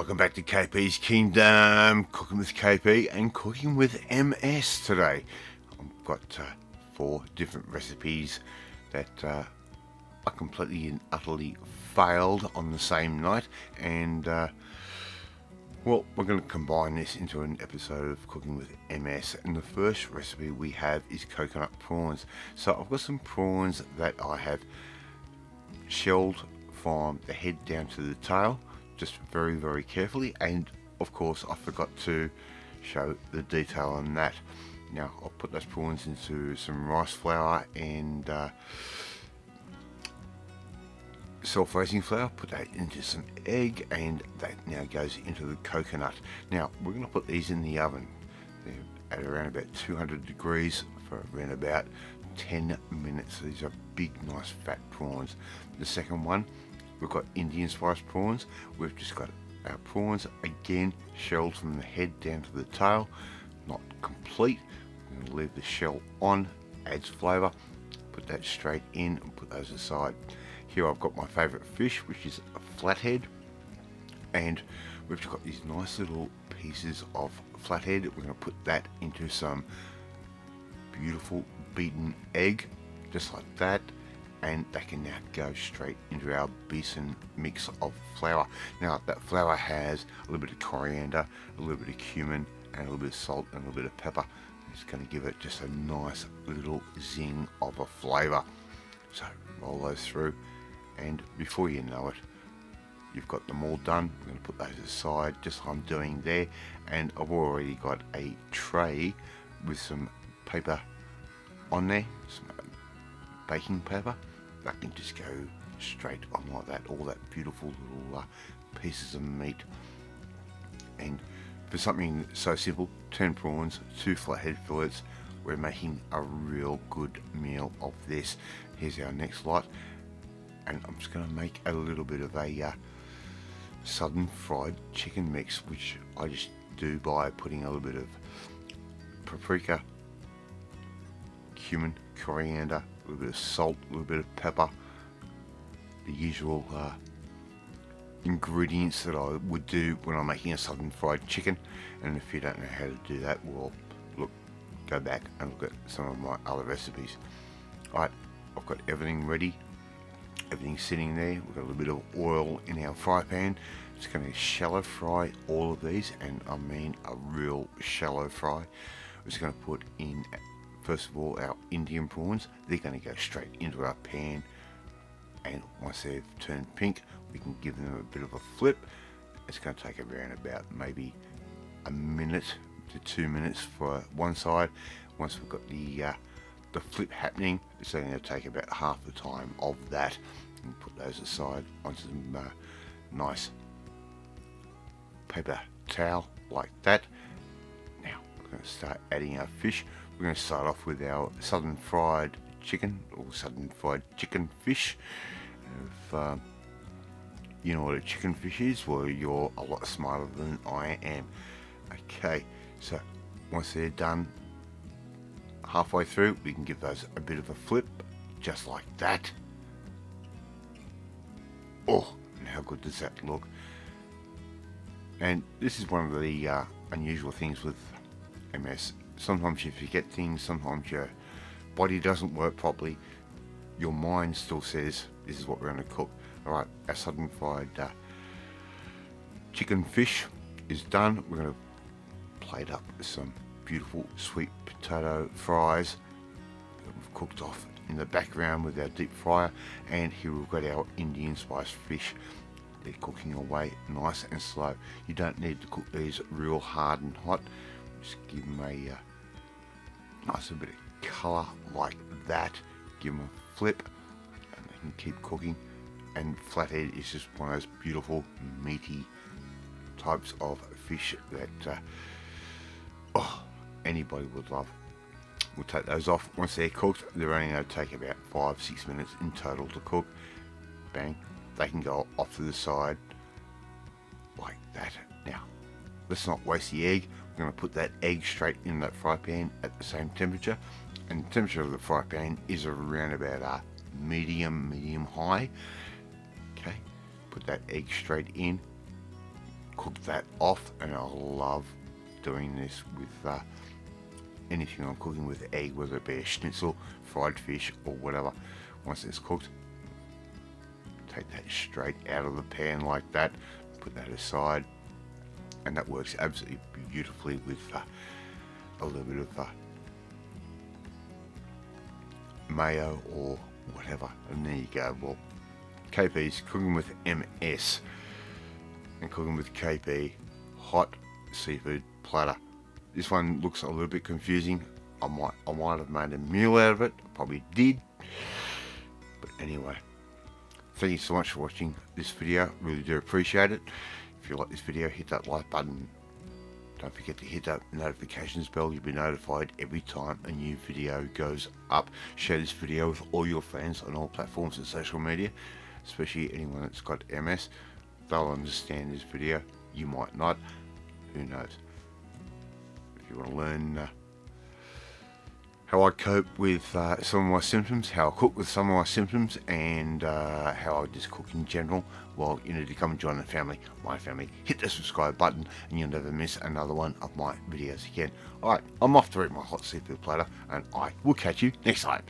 Welcome back to KP's Kingdom, cooking with KP and cooking with MS today. I've got 4 different recipes that I completely and utterly failed on the same night, and well, we're going to combine this into an episode of Cooking with MS. And the first recipe we have is coconut prawns. So I've got some prawns that I have shelled from the head down to the tail, just very carefully, and of course I forgot to show the detail on that. Now I'll put those prawns into some rice flour and self-raising flour, put that into some egg, and that now goes into the coconut. Now we're going to put these in the oven at around about 200 degrees for around about 10 minutes. These are big, nice fat prawns. The second one, we've got Indian spice prawns. We've just got our prawns again shelled from the head down to the tail, not complete. We're going to leave the shell on, adds flavour. Put that straight in and put those aside. Here I've got my favourite fish, which is a flathead, and we've got these nice little pieces of flathead. We're going to put that into some beautiful beaten egg, just like that, and that can now go straight into our besan mix of flour. Now that flour has a little bit of coriander, a little bit of cumin, and a little bit of salt and a little bit of pepper. It's going to give it just a nice little zing of a flavour. So roll those through, and before you know it, you've got them all done. I'm going to put those aside just like I'm doing there, and I've already got a tray with some paper on there, some baking paper. That can just go straight on like that, all that beautiful little pieces of meat. And for something so simple, 10 prawns, 2 flathead fillets, we're making a real good meal of this. Here's our next lot, and I'm just going to make a little bit of a southern fried chicken mix, which I just do by putting a little bit of paprika, cumin, coriander, a little bit of salt, a little bit of pepper, the usual ingredients that I would do when I'm making a southern fried chicken. And if you don't know how to do that, well, go back and look at some of my other recipes. Alright, I've got everything ready, everything's sitting there. We've got a little bit of oil in our fry pan. Just going to shallow fry all of these, and I mean a real shallow fry. We're just going to put in, first of all, our Indian prawns. They're going to go straight into our pan, and once they've turned pink, we can give them a bit of a flip. It's going to take around about maybe a minute to 2 minutes for one side. Once we've got the flip happening, it's only going to take about half the time of that. And put those aside onto some nice paper towel like that. Now we're going to start adding our fish. We're going to start off with our southern fried chicken, or southern fried chicken fish. If you know what a chicken fish is, well, you're a lot smarter than I am. Okay, so once they're done, halfway through, we can give those a bit of a flip, just like that. Oh, and how good does that look? And this is one of the unusual things with MS. Sometimes you forget things, sometimes your body doesn't work properly. Your mind still says, this is what we're going to cook. Alright, our southern fried chicken fish is done. We're going to plate up some beautiful sweet potato fries that we've cooked off in the background with our deep fryer. And here we've got our Indian spice fish. They're cooking away nice and slow. You don't need to cook these real hard and hot. Just give them a nice bit of colour like that. Give them a flip, and they can keep cooking. And flathead is just one of those beautiful meaty types of fish that anybody would love. We'll take those off. Once they're cooked, they're only going to take about 5-6 minutes in total to cook. Bang, they can go off to the side like that. Now let's not waste the egg. We're going to put that egg straight in that fry pan at the same temperature, and the temperature of the fry pan is around about medium high. Okay, put that egg straight in, cook that off, and I love doing this with anything I'm cooking with egg, whether it be a schnitzel, fried fish, or whatever. Once it's cooked, take that straight out of the pan like that, put that aside, and that works absolutely beautifully with a little bit of mayo or whatever, and there you go. Well, KP's cooking with MS and cooking with KP hot seafood platter. This one looks a little bit confusing. I might have made a meal out of it. I probably did, but anyway, thank you so much for watching this video. Really do appreciate it. If you like this video, hit that like button. Don't forget to hit that notifications bell. You'll be notified every time a new video goes up. Share this video with all your friends on all platforms and social media, especially anyone that's got MS. They'll understand this video. You might not. Who knows? If you want to learn how I cope with some of my symptoms, how I cook with some of my symptoms, and how I just cook in general, well, you need to come and join the family, my family. Hit the subscribe button and you'll never miss another one of my videos again. Alright, I'm off to eat my hot seafood platter, and I will catch you next time.